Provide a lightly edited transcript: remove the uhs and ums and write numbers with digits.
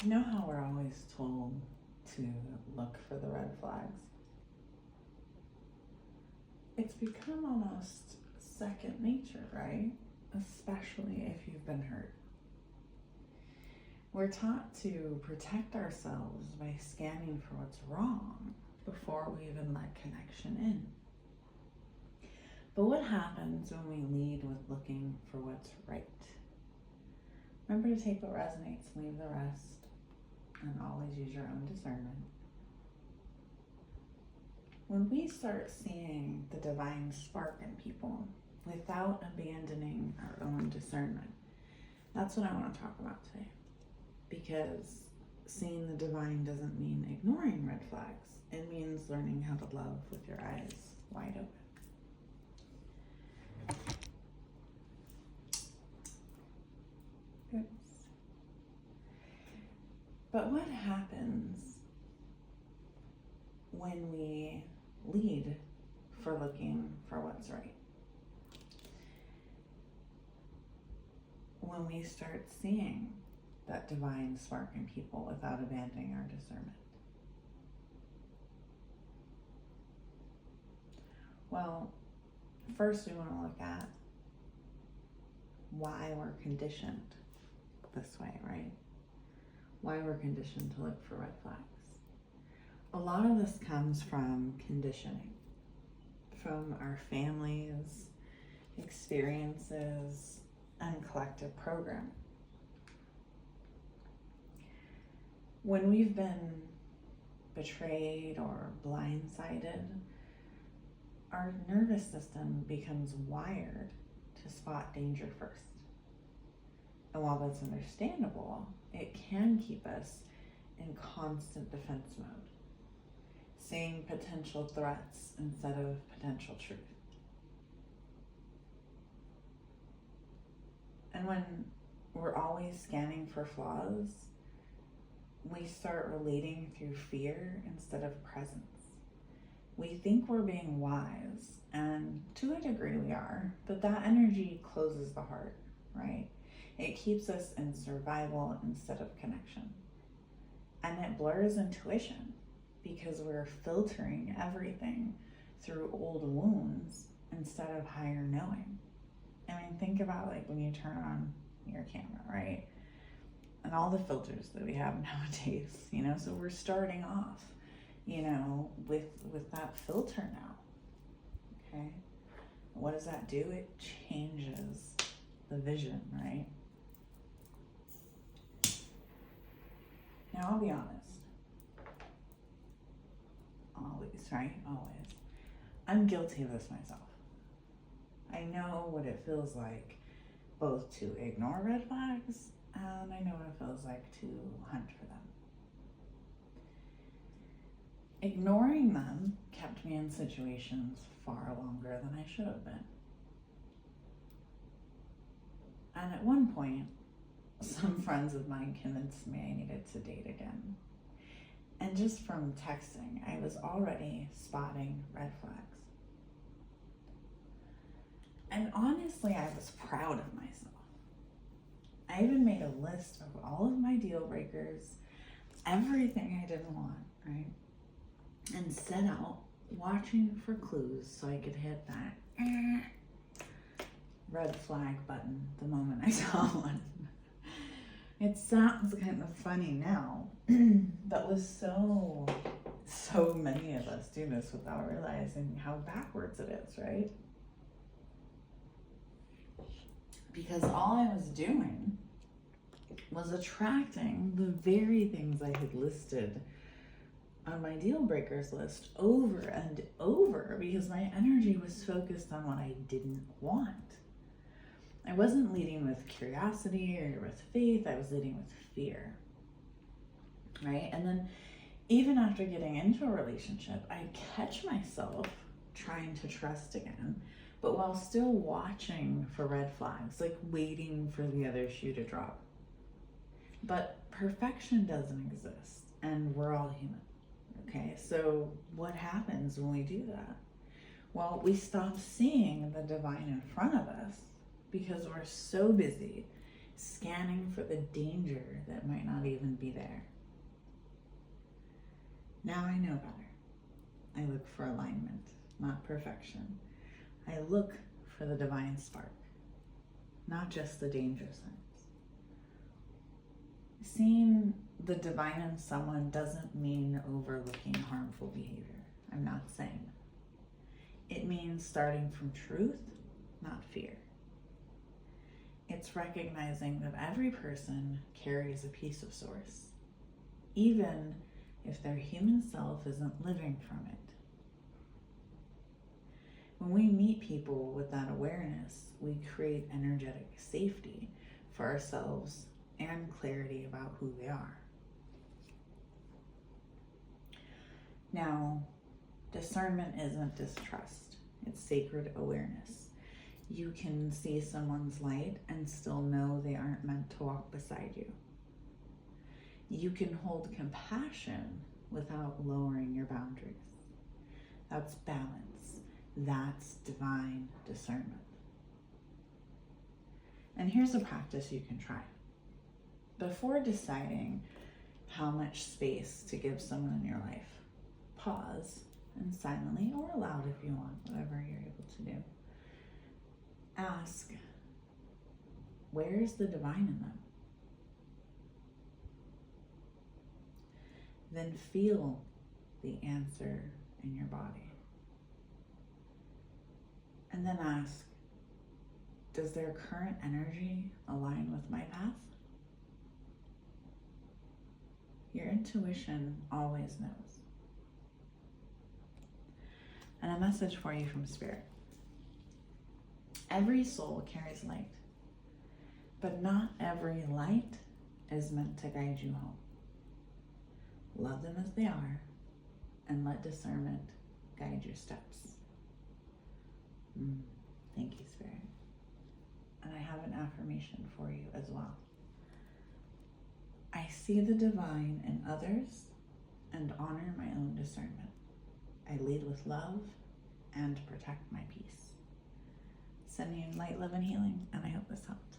You know how we're always told to look for the red flags? It's become almost second nature, right? Especially if you've been hurt. We're taught to protect ourselves by scanning for what's wrong before we even let connection in. But what happens when we lead with looking for what's right? Remember to take what resonates, leave the rest, and always use your own discernment. When we start seeing the divine spark in people without abandoning our own discernment, that's what I want to talk about today. Because seeing the divine doesn't mean ignoring red flags. It means learning how to love with your eyes wide open. Good. But what happens when we lead for looking for what's right? When we start seeing that divine spark in people without abandoning our discernment. Well, first we want to look at why we're conditioned this way, right? Why we're conditioned to look for red flags. A lot of this comes from conditioning, from our families, experiences, and collective programming. When we've been betrayed or blindsided, our nervous system becomes wired to spot danger first. And while that's understandable, it can keep us in constant defense mode, seeing potential threats instead of potential truth. And when we're always scanning for flaws, we start relating through fear instead of presence. We think we're being wise, and to a degree we are, but that energy closes the heart, right? It keeps us in survival instead of connection. And it blurs intuition because we're filtering everything through old wounds instead of higher knowing. I mean, think about like when you turn on your camera, right? And all the filters that we have nowadays, so we're starting off, with that filter now, okay? What does that do? It changes the vision, right? Now, I'll be honest. Always, right? Always. I'm guilty of this myself. I know what it feels like both to ignore red flags and I know what it feels like to hunt for them. Ignoring them kept me in situations far longer than I should have been. And at one point, some friends of mine convinced me I needed to date again. And just from texting, I was already spotting red flags. And honestly, I was proud of myself. I even made a list of all of my deal breakers, everything I didn't want, right? And set out watching for clues so I could hit that red flag button the moment I saw one. It sounds kind of funny now, but with so many of us do this without realizing how backwards it is, right? Because all I was doing was attracting the very things I had listed on my deal breakers list over and over because my energy was focused on what I didn't want. I wasn't leading with curiosity or with faith, I was leading with fear, right? And then even after getting into a relationship, I catch myself trying to trust again, but while still watching for red flags, like waiting for the other shoe to drop. But perfection doesn't exist, and we're all human, okay? So what happens when we do that? Well, we stop seeing the divine in front of us because we're so busy scanning for the danger that might not even be there. Now I know better. I look for alignment, not perfection. I look for the divine spark, not just the danger signs. Seeing the divine in someone doesn't mean overlooking harmful behavior. I'm not saying that. It means starting from truth, not fear. It's recognizing that every person carries a piece of source, even if their human self isn't living from it. When we meet people with that awareness, we create energetic safety for ourselves and clarity about who they are. Now, discernment isn't distrust, it's sacred awareness. You can see someone's light and still know they aren't meant to walk beside you. You can hold compassion without lowering your boundaries. That's balance. That's divine discernment. And here's a practice you can try. Before deciding how much space to give someone in your life, pause and silently, or aloud if you want, whatever you're able to do, ask, where's the divine in them? Then feel the answer in your body. And then ask, does their current energy align with my path? Your intuition always knows. And a message for you from Spirit. Every soul carries light, but not every light is meant to guide you home. Love them as they are, and let discernment guide your steps. Thank you, Spirit. And I have an affirmation for you as well. I see the divine in others and honor my own discernment. I lead with love and protect my peace. Sending you light, love, and healing, and I hope this helped.